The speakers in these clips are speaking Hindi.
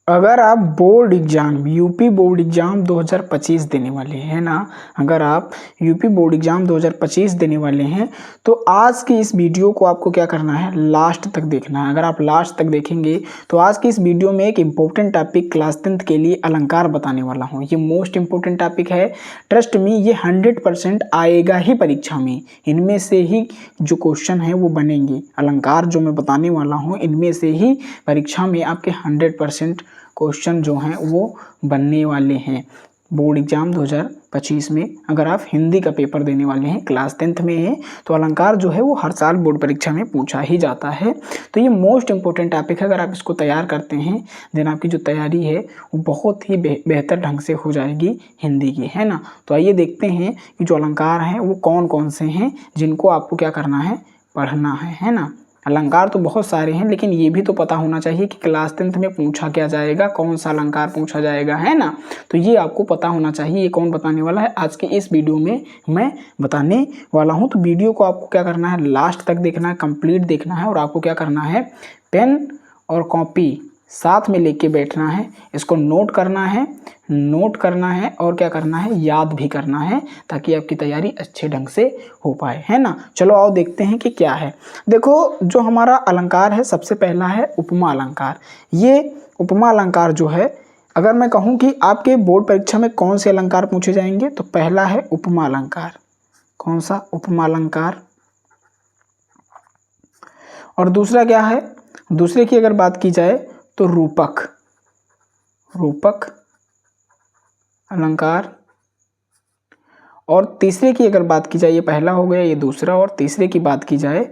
अगर आप board exam UP board exam 2025 देने वाले हैं ना, अगर आप यूपी बोर्ड एग्जाम 2025 देने वाले हैं तो आज की इस वीडियो को आपको क्या करना है, लास्ट तक देखना है। अगर आप लास्ट तक देखेंगे तो आज की इस वीडियो में एक इम्पोर्टेंट टॉपिक क्लास 10th के लिए अलंकार बताने वाला हूँ। ये मोस्ट इम्पोर्टेंट टॉपिक है, ट्रस्ट मी, ये 100% आएगा ही परीक्षा में। इनमें से ही जो क्वेश्चन है वो बनेंगे। अलंकार जो मैं बताने वाला हूँ इनमें से ही परीक्षा में आपके 100% क्वेश्चन जो हैं वो बनने वाले हैं बोर्ड एग्जाम 2025 में। अगर आप हिंदी का पेपर देने वाले हैं, क्लास 10th में है, तो अलंकार जो है वो हर साल बोर्ड परीक्षा में पूछा ही जाता है। तो ये मोस्ट इंपॉर्टेंट टॉपिक है। अगर आप इसको तैयार करते हैं देन आपकी जो तैयारी है वो बहुत ही बेहतर ढंग से हो जाएगी हिंदी की, है ना। तो आइए देखते हैं कि जो अलंकार हैं वो कौन कौन से हैं जिनको आपको क्या करना है, पढ़ना है ना। अलंकार तो बहुत सारे हैं लेकिन ये भी तो पता होना चाहिए कि क्लास 10th में पूछा क्या जाएगा, कौन सा अलंकार पूछा जाएगा, है ना। तो ये आपको पता होना चाहिए। ये कौन बताने वाला है, आज के इस वीडियो में मैं बताने वाला हूँ। तो वीडियो को आपको क्या करना है, लास्ट तक देखना है, कंप्लीट देखना है। और आपको क्या करना है, पेन और कॉपी साथ में लेके बैठना है, इसको नोट करना है और क्या करना है, याद भी करना है, ताकि आपकी तैयारी अच्छे ढंग से हो पाए, है ना। चलो आओ देखते हैं कि क्या है। देखो जो हमारा अलंकार है, सबसे पहला है उपमा अलंकार। ये उपमा अलंकार जो है, अगर मैं कहूँ कि आपके बोर्ड परीक्षा में कौन से अलंकार पूछे जाएंगे, तो पहला है उपमा अलंकार। कौन सा, उपमा अलंकार। और दूसरा क्या है, दूसरे की अगर बात की जाए तो रूपक अलंकार। और तीसरे की अगर बात की जाए, ये पहला हो गया, ये दूसरा, और तीसरे की बात की जाए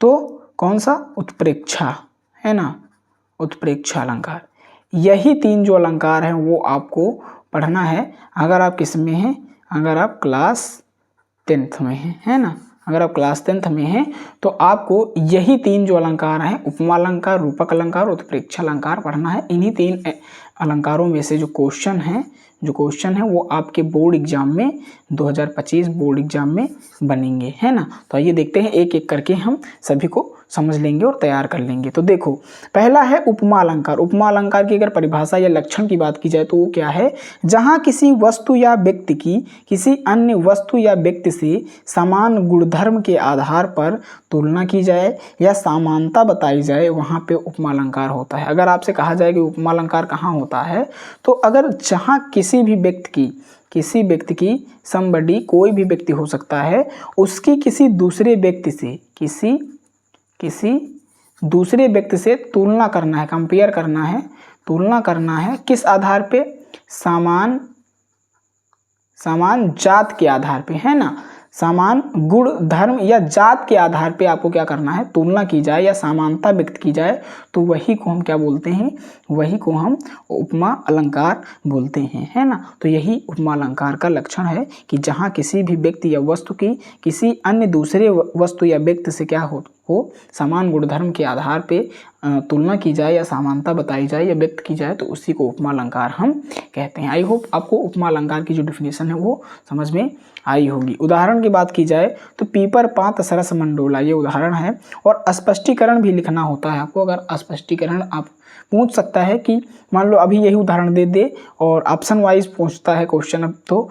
तो कौन सा, उत्प्रेक्षा, है ना, उत्प्रेक्षा अलंकार। यही तीन जो अलंकार हैं वो आपको पढ़ना है। अगर आप किस में हैं, अगर आप क्लास 10th में हैं, है ना। अगर आप क्लास 10th में हैं तो आपको यही तीन जो अलंकार हैं, उपमा अलंकार, रूपक अलंकार, उत्प्रेक्षा अलंकार पढ़ना है। इन्हीं तीन अलंकारों में से जो क्वेश्चन है वो आपके बोर्ड एग्जाम में 2025 बोर्ड एग्जाम में बनेंगे, है ना। तो आइए देखते हैं, एक एक करके हम सभी को समझ लेंगे और तैयार कर लेंगे। तो देखो, पहला है उपमा अलंकार। उपमा अलंकार की अगर परिभाषा या लक्षण की बात की जाए तो वो क्या है, जहां किसी वस्तु या व्यक्ति की किसी अन्य वस्तु या व्यक्ति से समान गुणधर्म के आधार पर तुलना की जाए या समानता बताई जाए, वहां पे उपमा अलंकार होता है। अगर आपसे कहा जाए कि उपमा अलंकार कहाँ होता है, तो अगर जहां किसी व्यक्ति की समबडी, कोई भी व्यक्ति हो सकता है, उसकी किसी दूसरे व्यक्ति से तुलना करना है, कंपेयर करना है, किस आधार पे, समान जात के आधार पे, है ना। समान गुण धर्म या जात के आधार पे आपको क्या करना है, तुलना की जाए या समानता व्यक्त की जाए, तो वही को हम क्या बोलते हैं, वही को हम उपमा अलंकार बोलते हैं, है ना। तो यही उपमा अलंकार का लक्षण है कि जहाँ किसी भी व्यक्ति या वस्तु की किसी अन्य दूसरे वस्तु या व्यक्ति से क्या हो समान गुणधर्म के आधार पे तुलना की जाए या समानता बताई जाए या व्यक्त की जाए, तो उसी को उपमा अलंकार हम कहते हैं। आई होप आपको उपमा अलंकार की जो डेफिनेशन है वो समझ में आई होगी। उदाहरण की बात की जाए तो पीपर पात सरस मंडोला, ये उदाहरण है। और स्पष्टीकरण भी लिखना होता है आपको। अगर स्पष्टीकरण आप पूछ सकता है कि मान लो अभी यही उदाहरण दे और ऑप्शन वाइज पूछता है क्वेश्चन, अब तो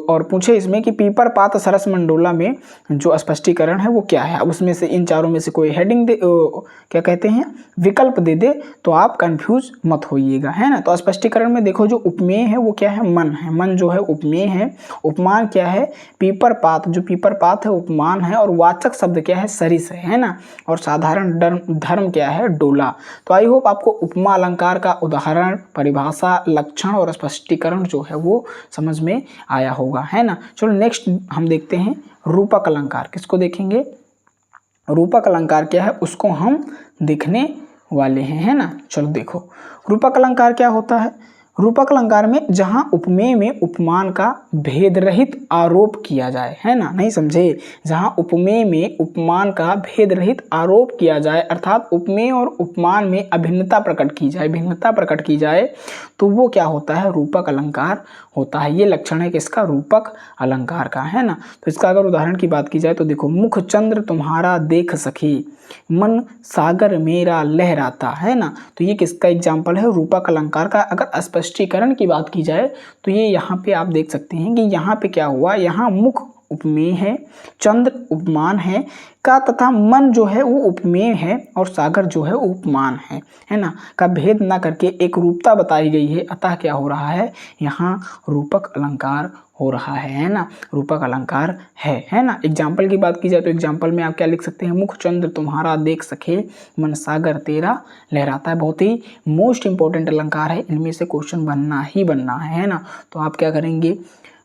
और पूछे इसमें कि पीपर पात सरस मंडोला में जो स्पष्टीकरण है वो क्या है, अब उसमें से इन चारों में से कोई हेडिंग दे, क्या कहते हैं, विकल्प दे तो आप कंफ्यूज मत होइएगा, है ना। तो स्पष्टीकरण में देखो, जो उपमेय है वो क्या है, मन है। मन जो है उपमेय है। उपमान क्या है, पीपर पात, जो पीपर पात है उपमान है। और वाचक शब्द क्या है, सरिस है ना। और साधारण धर्म क्या है, डोला। तो आई होप आपको उपमा अलंकार का उदाहरण, परिभाषा, लक्षण और स्पष्टीकरण जो है वो समझ में आया होगा, है ना। चलो नेक्स्ट हम देखते हैं रूपक अलंकार। किसको देखेंगे, रूपक अलंकार क्या है उसको हम देखने वाले हैं, है ना। चलो देखो रूपक अलंकार क्या होता है। रूपक अलंकार में जहां उपमेय में उपमान का भेद रहित आरोप किया जाए, है ना, नहीं समझे, जहां उपमेय में उपमान का भेद रहित आरोप किया जाए अर्थात उपमेय और उपमान में अभिन्नता प्रकट की जाए, भिन्नता प्रकट की जाए, तो वो क्या होता है, रूपक अलंकार होता है। ये लक्षण है किसका, रूपक अलंकार का, है ना। तो इसका अगर उदाहरण की बात की जाए तो देखो, मुख चंद्र तुम्हारा देख सखी, मन सागर मेरा लहराता, है ना। तो ये किसका एग्जाम्पल है, रूपक अलंकार का। अगर स्पष्टीकरण की बात की जाए तो ये यहाँ पे आप देख सकते हैं कि यहाँ पे क्या हुआ, यहाँ मुख उपमेय है, चंद्र उपमान है का, तथा मन जो है वो उपमेय है और सागर जो है उपमान है ना, का भेद ना करके एक रूपता बताई गई है, अतः क्या हो रहा है, यहाँ रूपक अलंकार हो रहा है ना, रूपक अलंकार है ना। एग्जाम्पल की बात की जाए तो एग्जाम्पल में आप क्या लिख सकते हैं, मुख चंद्र तुम्हारा देख सके, मन सागर तेरा लहराता है। बहुत ही मोस्ट इंपॉर्टेंट अलंकार है, इनमें से क्वेश्चन बनना ही बनना है ना। तो आप क्या करेंगे,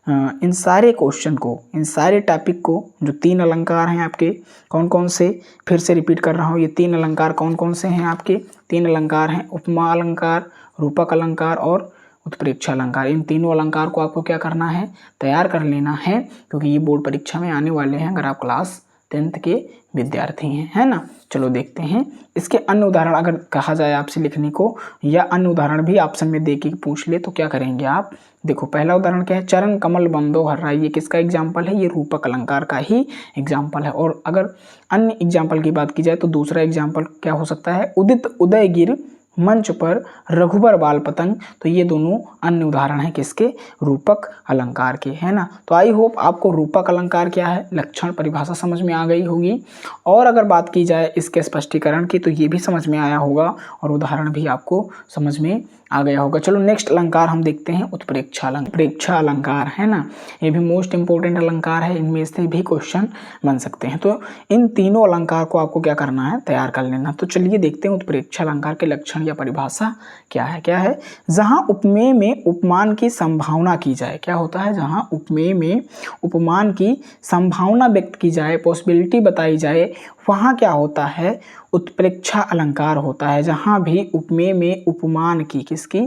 इन सारे क्वेश्चन को, इन सारे टॉपिक को, जो 3 अलंकार हैं आपके, कौन कौन से, फिर से रिपीट कर रहा हूँ, ये 3 अलंकार कौन कौन से हैं आपके, 3 अलंकार हैं, उपमा अलंकार, रूपक अलंकार और उत्प्रेक्षा अलंकार। इन तीनों अलंकार को आपको क्या करना है, तैयार कर लेना है, क्योंकि ये बोर्ड परीक्षा में आने वाले हैं अगर आप क्लास 10th के विद्यार्थी हैं, है ना। चलो देखते हैं इसके अन्य उदाहरण, अगर कहा जाए आपसे लिखने को या अन्य उदाहरण भी ऑप्शन में दे के पूछ ले तो क्या करेंगे आप। देखो पहला उदाहरण क्या है, चरण कमल बंदो हर्रा, ये किसका एग्जाम्पल है, ये रूपक अलंकार का ही एग्जाम्पल है। और अगर अन्य एग्जाम्पल की बात की जाए तो दूसरा एग्जाम्पल क्या हो सकता है, उदित उदय गिर मंच पर रघुबर बाल पतंग, तो ये दोनों अन्य उदाहरण हैं किसके, रूपक अलंकार के, है ना। तो आई होप आपको रूपक अलंकार क्या है, लक्षण परिभाषा समझ में आ गई होगी, और अगर बात की जाए इसके स्पष्टीकरण की तो ये भी समझ में आया होगा और उदाहरण भी आपको समझ में आ गया होगा। चलो नेक्स्ट अलंकार हम देखते हैं, उत्प्रेक्षा अलंकार। उत्प्रेक्षा अलंकार, है ना, ये भी मोस्ट इंपोर्टेंट अलंकार है, इनमें से भी क्वेश्चन बन सकते हैं। तो इन तीनों अलंकार को आपको क्या करना है, तैयार कर लेना। तो चलिए देखते हैं उत्प्रेक्षा अलंकार के लक्षण या परिभाषा क्या है, जहां उपमेय में उपमान की संभावना की जाए, क्या होता है, जहां उपमेय में उपमान की संभावना व्यक्त की जाए, पॉसिबिलिटी बताई जाए, वहां क्या होता है, उत्प्रेक्षा अलंकार होता है। जहां भी उपमेय में उपमान की, किसकी,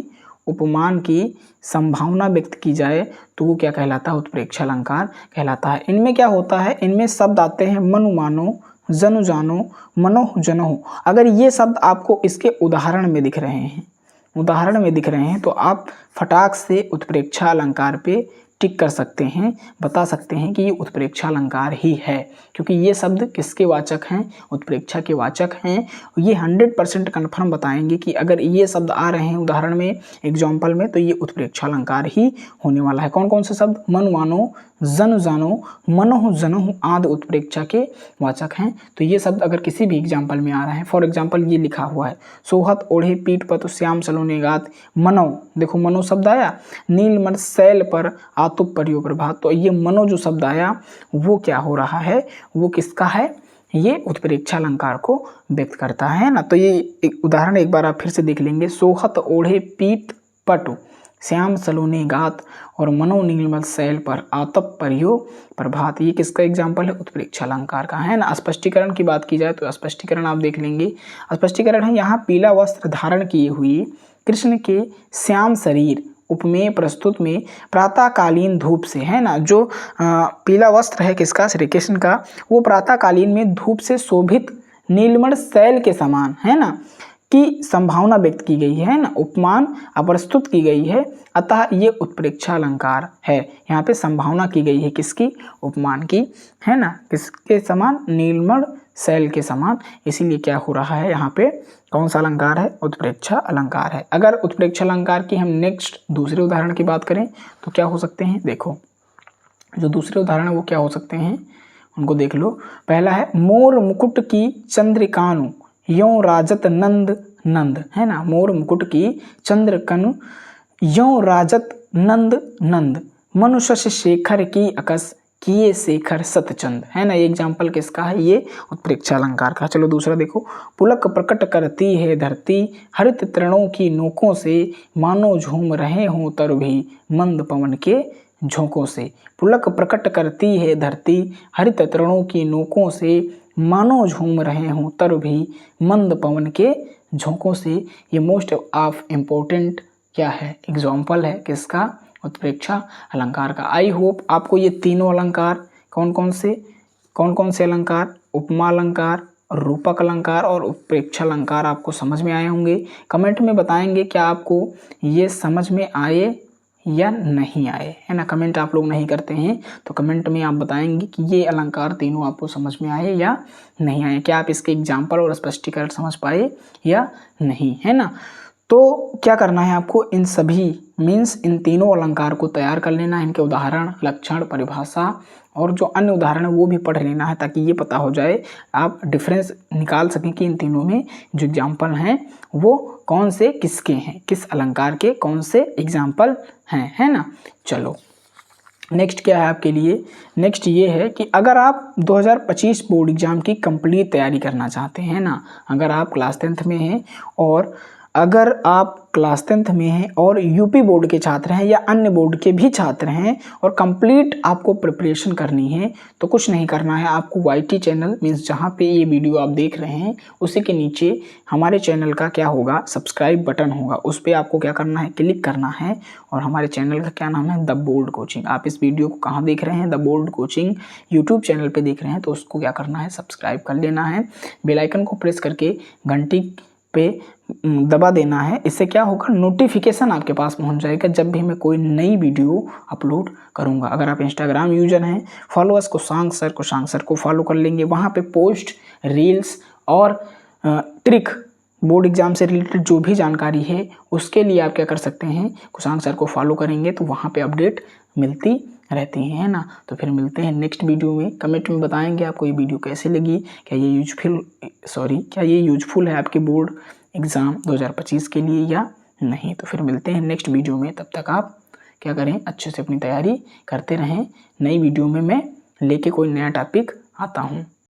उपमान की संभावना व्यक्त की जाए तो वो क्या कहलाता है, उत्प्रेक्षा अलंकार कहलाता है। इनमें क्या होता है, इनमें शब्द आते हैं मनु मानो, जनु जानो, मनोह जनोह। अगर ये शब्द आपको इसके उदाहरण में दिख रहे हैं तो आप फटाक से उत्प्रेक्षा अलंकार पे टिक कर सकते हैं, बता सकते हैं कि ये उत्प्रेक्षा अलंकार ही है, क्योंकि ये शब्द किसके वाचक हैं, उत्प्रेक्षा के वाचक हैं। ये 100% कन्फर्म बताएंगे कि अगर ये शब्द आ रहे हैं उदाहरण में, एग्जाम्पल में, तो ये उत्प्रेक्षा अलंकार ही होने वाला है। कौन कौन से शब्द, मन मानो, जन जानो, मनोह जनोह आदि उत्प्रेक्षा के वाचक हैं। तो ये शब्द अगर किसी भी एग्जाम्पल में आ रहा है, फॉर एग्जाम्पल ये लिखा हुआ है, सोहत ओढ़े पीठ पतु श्याम सलोने गात, मनो, देखो मनो शब्द आया, नीलमण शैल पर आतुप परियो प्रभात, तो ये मनो जो शब्द आया वो क्या हो रहा है, वो किसका है, ये उत्प्रेक्षा अलंकार को व्यक्त करता है ना। तो ये एक उदाहरण एक बार आप फिर से देख लेंगे, सोहत ओढ़े पीठ पटु श्याम सलोने गात और मनो नीलमल शैल पर आतप परियो प्रभात, ये किसका एग्जाम्पल है, उत्प्रेक्षा अलंकार का, है ना। स्पष्टीकरण की बात की जाए तो स्पष्टीकरण आप देख लेंगे, स्पष्टीकरण है, यहाँ पीला वस्त्र धारण किए हुए कृष्ण के श्याम शरीर उपमेय प्रस्तुत में प्रातःकालीन धूप से, है ना, जो पीला वस्त्र है किसका, श्री कृष्ण का, वो प्रातःकालीन में धूप से शोभित नीलमण शैल के समान, है ना, की संभावना व्यक्त की गई है ना, उपमान प्रस्तुत की गई है, अतः ये उत्प्रेक्षा अलंकार है। यहाँ पे संभावना की गई है किसकी, उपमान की, है ना, किसके समान, नीलमण शैल के समान, इसीलिए क्या हो रहा है, यहाँ पे कौन सा अलंकार है, उत्प्रेक्षा अलंकार है। अगर उत्प्रेक्षा अलंकार की हम नेक्स्ट दूसरे उदाहरण की बात करें तो क्या हो सकते हैं, देखो जो दूसरे उदाहरण है वो क्या हो सकते हैं, उनको देख लो। पहला है, मोर मुकुट की चंद्रिकानु यों राजत नंद नंद, है ना, मोर मुकुट की चंद्रकनु यों राजत नंद नंद, मनुष्य शेखर की अकस किए शेखर सतचंद, है ना। ये एग्जाम्पल किसका है, ये उत्प्रेक्षा अलंकार का। चलो दूसरा देखो, पुलक प्रकट करती है धरती हरित तृणों की नोकों से, मानो झूम रहे हों तर भी मंद पवन के झोंकों से, पुलक प्रकट करती है धरती हरित तृणों की नोकों से, मानो झूम रहे हों तर भी मंद पवन के झोंकों से। ये मोस्ट ऑफ इम्पोर्टेंट क्या है, एग्जाम्पल है किसका, उत्प्रेक्षा अलंकार का। आई होप आपको ये तीनों अलंकार कौन कौन से अलंकार, उपमा अलंकार, रूपक अलंकार और उत्प्रेक्षा अलंकार आपको समझ में आए होंगे। कमेंट में बताएंगे क्या आपको ये समझ में आए या नहीं आए, है ना। कमेंट आप लोग नहीं करते हैं तो कमेंट में आप बताएंगे कि ये अलंकार तीनों आपको समझ में आए या नहीं आए, क्या आप इसके एग्जाम्पल और स्पष्टीकरण समझ पाए या नहीं, है ना। तो क्या करना है आपको, इन सभी मीन्स इन तीनों अलंकार को तैयार कर लेना है, इनके उदाहरण, लक्षण, परिभाषा और जो अन्य उदाहरण है वो भी पढ़ लेना है, ताकि ये पता हो जाए, आप डिफरेंस निकाल सकें कि इन तीनों में जो एग्जाम्पल हैं वो कौन से किसके हैं, किस अलंकार के कौन से एग्जाम्पल हैं, है ना। चलो नेक्स्ट क्या है आपके लिए, नेक्स्ट ये है कि अगर आप 2025 बोर्ड एग्जाम की कंप्लीट तैयारी करना चाहते हैं ना, अगर आप क्लास 10th में हैं और अगर आप क्लास 10th में हैं और यूपी बोर्ड के छात्र हैं या अन्य बोर्ड के भी छात्र हैं और कंप्लीट आपको प्रिपरेशन करनी है, तो कुछ नहीं करना है आपको। YT चैनल मीन्स जहाँ पे ये वीडियो आप देख रहे हैं उसी के नीचे हमारे चैनल का क्या होगा, सब्सक्राइब बटन होगा, उस पर आपको क्या करना है, क्लिक करना है। और हमारे चैनल का क्या नाम है, द बोल्ड कोचिंग। आप इस वीडियो को कहाँ देख रहे हैं, the bold coaching YouTube channel पर देख रहे हैं, तो उसको क्या करना है, सब्सक्राइब कर लेना है। बेल आइकन को प्रेस करके घंटी पे दबा देना है। इससे क्या होगा, नोटिफिकेशन आपके पास पहुंच जाएगा जब भी मैं कोई नई वीडियो अपलोड करूंगा। अगर आप इंस्टाग्राम यूजर हैं, फॉलोअर्स कुशांक सर को फॉलो कर लेंगे। वहां पे पोस्ट, रील्स और ट्रिक, बोर्ड एग्जाम से रिलेटेड जो भी जानकारी है उसके लिए आप क्या कर सकते हैं, कुशांक सर को फॉलो करेंगे तो वहाँ पे अपडेट मिलती रहती हैं, है ना। तो फिर मिलते हैं नेक्स्ट वीडियो में। कमेंट में बताएंगे आपको ये वीडियो कैसे लगी, क्या ये यूजफुल है आपके बोर्ड एग्ज़ाम 2025 के लिए या नहीं। तो फिर मिलते हैं नेक्स्ट वीडियो में, तब तक आप क्या करें, अच्छे से अपनी तैयारी करते रहें। नई वीडियो में मैं लेके कोई नया टॉपिक आता हूँ।